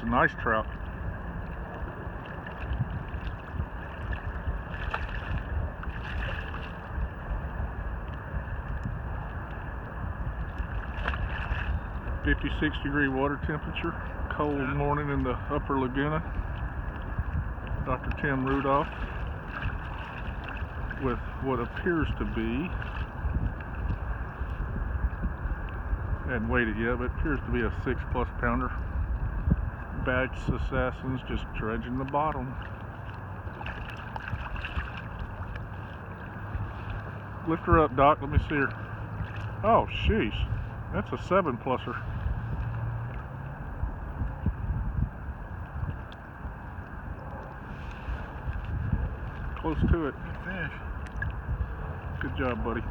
That's a nice trout. .56-degree water temperature, cold morning in the upper Laguna. Dr. Tim Rudolph with what appears to be, hadn't weighed it yet, but it appears to be a 6+ pounder. Batch assassins just dredging the bottom. Lift her up, Doc, let me see her. Oh, sheesh, that's a 7+er. Close to it. Good fish. Good job, buddy.